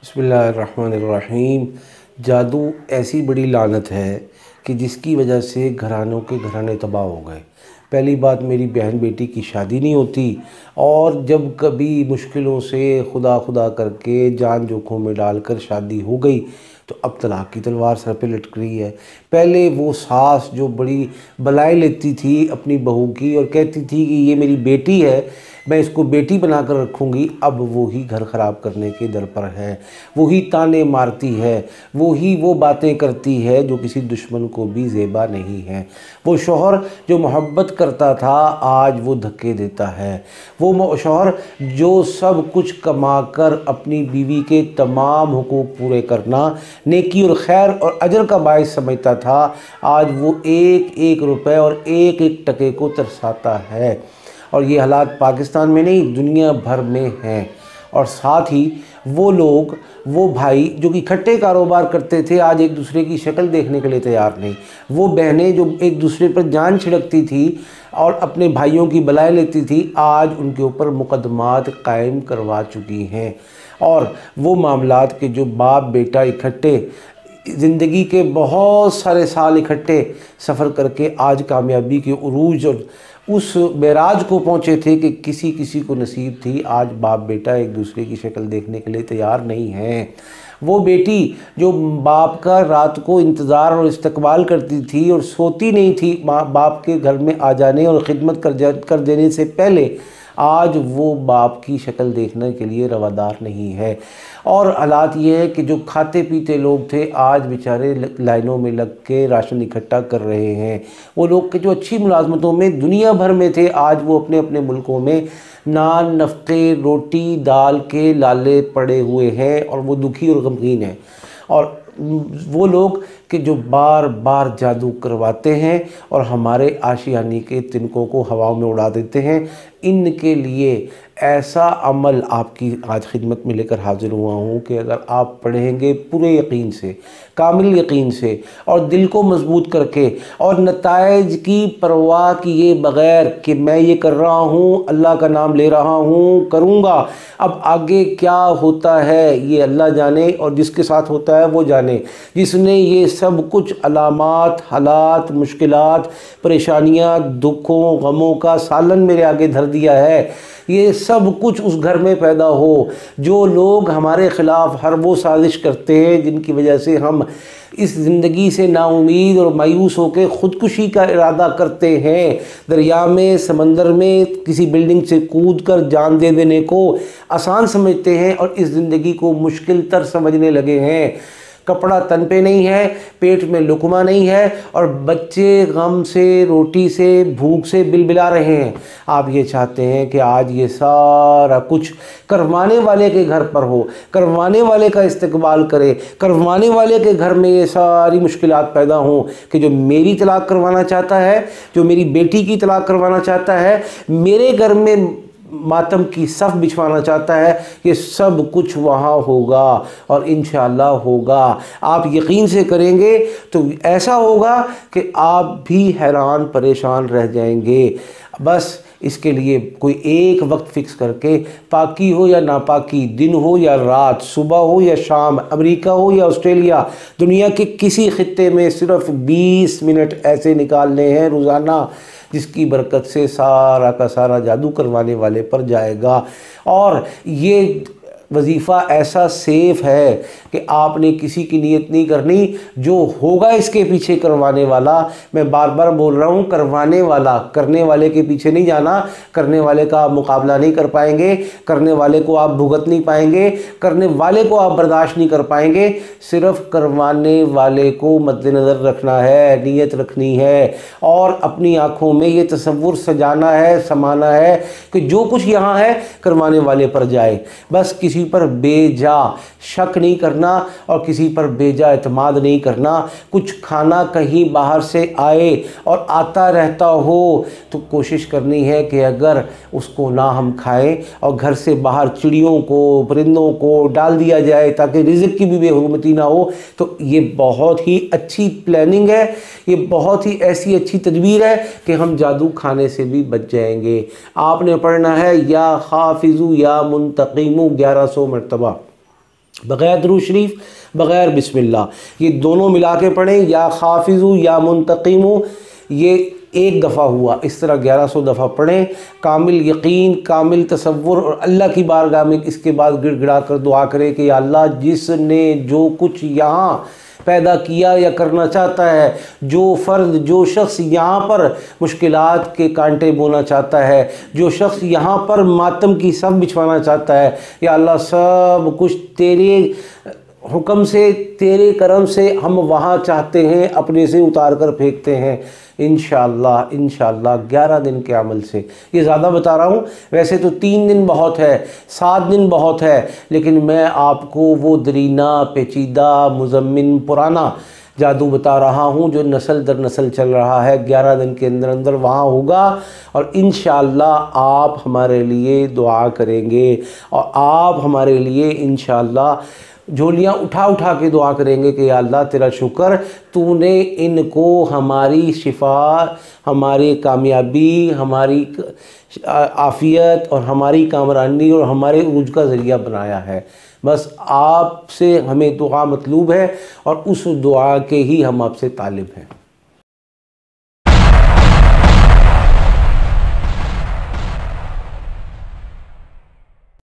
बिस्मिल्लाहिर्रहमानिर्रहीम। जादू ऐसी बड़ी लानत है कि जिसकी वजह से घरानों के घराने तबाह हो गए। पहली बात, मेरी बहन बेटी की शादी नहीं होती, और जब कभी मुश्किलों से खुदा खुदा करके जान जोखों में डालकर शादी हो गई तो अब तलाक की तलवार सर पे लटक रही है। पहले वो सास जो बड़ी बलाएं लेती थी अपनी बहू की और कहती थी कि ये मेरी बेटी है, मैं इसको बेटी बनाकर रखूँगी, अब वो ही घर ख़राब करने के दर पर है। वो ही ताने मारती है, वो बातें करती है जो किसी दुश्मन को भी ज़ेबा नहीं है। वो शौहर जो मोहब्बत करता था आज वो धक्के देता है। वो शौहर जो सब कुछ कमाकर अपनी बीवी के तमाम हुकूक पूरे करना नेकी और खैर और अजर का बायस समझता था, आज वो एक एक रुपए और एक एक टके को तरसाता है। और ये हालात पाकिस्तान में नहीं, दुनिया भर में हैं। और साथ ही वो लोग, वो भाई जो कि इकट्ठे कारोबार करते थे, आज एक दूसरे की शक्ल देखने के लिए तैयार नहीं। वो बहनें जो एक दूसरे पर जान छिड़कती थी और अपने भाइयों की बलाएं लेती थी, आज उनके ऊपर मुकदमात कायम करवा चुकी हैं। और वो मामलात के जो बाप बेटा इकट्ठे ज़िंदगी के बहुत सारे साल इकट्ठे सफ़र करके आज कामयाबी के उरूज और उस मेराज को पहुँचे थे कि किसी किसी को नसीब थी, आज बाप बेटा एक दूसरे की शक्ल देखने के लिए तैयार नहीं हैं। वो बेटी जो बाप का रात को इंतज़ार और इस्तकबाल करती थी और सोती नहीं थी बाप के घर में आ जाने और ख़िदमत कर देने से पहले, आज वो बाप की शक्ल देखने के लिए रवादार नहीं है। और हालात ये है कि जो खाते पीते लोग थे आज बेचारे लाइनों में लग के राशन इकट्ठा कर रहे हैं। वो लोग के जो अच्छी मुलाजमतों में दुनिया भर में थे, आज वो अपने अपने मुल्कों में नान नफ़्क़े रोटी दाल के लाले पड़े हुए हैं और वो दुखी और गमगीन हैं। और वो लोग कि जो बार बार जादू करवाते हैं और हमारे आशियानी के तिनकों को हवाओं में उड़ा देते हैं, इनके लिए ऐसा अमल आपकी आज खिदमत में लेकर हाजिर हुआ हूँ कि अगर आप पढ़ेंगे पूरे यकीन से, कामिल यकीन से और दिल को मजबूत करके और नताइज की परवाह किए बग़ैर कि मैं ये कर रहा हूँ, अल्लाह का नाम ले रहा हूँ, करूँगा, अब आगे क्या होता है ये अल्लाह जाने और जिसके साथ होता है वो जाने। जिसने ये सब कुछ अलामात, हालात, मुश्किलात, परेशानियाँ, दुखों, गमों का सालन मेरे आगे धर दिया है, ये सब कुछ उस घर में पैदा हो। जो लोग हमारे ख़िलाफ़ हर वो साजिश करते हैं जिनकी वजह से हम इस ज़िंदगी से नाउमीद और मायूस होकर ख़ुदकुशी का इरादा करते हैं, दरिया में, समंदर में, किसी बिल्डिंग से कूद कर जान दे देने को आसान समझते हैं और इस ज़िंदगी को मुश्किल तर समझने लगे हैं। कपड़ा तन पे नहीं है, पेट में लुकमा नहीं है और बच्चे गम से, रोटी से, भूख से बिलबिला रहे हैं। आप ये चाहते हैं कि आज ये सारा कुछ करवाने वाले के घर पर हो, करवाने वाले का इस्तकबाल करे, करवाने वाले के घर में ये सारी मुश्किलात पैदा हों कि जो मेरी तलाक करवाना चाहता है, जो मेरी बेटी की तलाक करवाना चाहता है, मेरे घर में मातम की सफ़ बिछवाना चाहता है, ये सब कुछ वहाँ होगा और इंशाअल्लाह होगा। आप यकीन से करेंगे तो ऐसा होगा कि आप भी हैरान परेशान रह जाएंगे। बस इसके लिए कोई एक वक्त फ़िक्स करके, पाकी हो या नापाकी, दिन हो या रात, सुबह हो या शाम, अमेरिका हो या ऑस्ट्रेलिया, दुनिया के किसी खित्ते में सिर्फ 20 मिनट ऐसे निकालने हैं रोज़ाना जिसकी बरकत से सारा का सारा जादू करवाने वाले पर जाएगा। और ये वजीफ़ा ऐसा सेफ़ है कि आपने किसी की नीयत नहीं करनी, जो होगा इसके पीछे करवाने वाला, मैं बार बार बोल रहा हूँ, करवाने वाला, करने वाले के पीछे नहीं जाना। करने वाले का आप मुकाबला नहीं कर पाएंगे, करने वाले को आप भुगत नहीं पाएंगे, करने वाले को आप बर्दाश्त नहीं कर पाएंगे। सिर्फ करवाने वाले को मद्देनज़र रखना है, नीयत रखनी है और अपनी आँखों में ये तसव्वुर सजाना है, समाना है कि जो कुछ यहाँ है करवाने वाले पर जाए। बस किसी पर बेजा शक नहीं करना और किसी पर बेजा एतमाद नहीं करना। कुछ खाना कहीं बाहर से आए और आता रहता हो तो कोशिश करनी है कि अगर उसको ना हम खाएं और घर से बाहर चिड़ियों को, परिंदों को डाल दिया जाए ताकि रिज़्क़ की भी बेहुरमती ना हो, तो ये बहुत ही अच्छी प्लानिंग है, ये बहुत ही ऐसी अच्छी तदबीर है कि हम जादू खाने से भी बच जाएंगे। आपने पढ़ना है या हाफिज़ु या मुंतक़िमु 1100 मरतबा। बग़ैर दुरूद शरीफ, बग़ैर बिस्मिल्लाह, ये दोनों मिला के पढ़ें, या हाफिज़ु या मुंतक़िमु, ये एक दफ़ा हुआ, इस तरह 1100 दफ़ा पढ़ें। कामिल यकीन, कामिल तसव्वुर और अल्लाह की बारगाह में इसके बाद गिड़गिड़ा कर दुआ करें कि या अल्लाह, जिसने जो कुछ यहाँ पैदा किया या करना चाहता है, जो फ़र्द, जो शख्स यहाँ पर मुश्किलात के कांटे बोना चाहता है, जो शख्स यहाँ पर मातम की सब बिछवाना चाहता है, या अल्लाह सब कुछ तेरे हुक्म से, तेरे करम से हम वहाँ चाहते हैं, अपने से उतार कर फेंकते हैं। इंशाअल्लाह इंशाअल्लाह 11 दिन के अमल से, ये ज़्यादा बता रहा हूँ, वैसे तो 3 दिन बहुत है, 7 दिन बहुत है, लेकिन मैं आपको वो दरीना, पेचीदा, मुज़म्मिन, पुराना जादू बता रहा हूँ जो नस्ल दर नस्ल चल रहा है। 11 दिन के अंदर अंदर वहाँ होगा और इंशाअल्लाह आप हमारे लिए दुआ करेंगे और आप हमारे लिए इंशाअल्लाह झोलियाँ उठा उठा के दुआ करेंगे कि या अल्लाह तेरा शुक्र, तूने इनको हमारी शिफा, हमारी कामयाबी, हमारी आफ़ियत और हमारी कामरानी और हमारे उरूज का ज़रिया बनाया है। बस आपसे हमें दुआ मतलूब है और उस दुआ के ही हम आपसे तालिब हैं।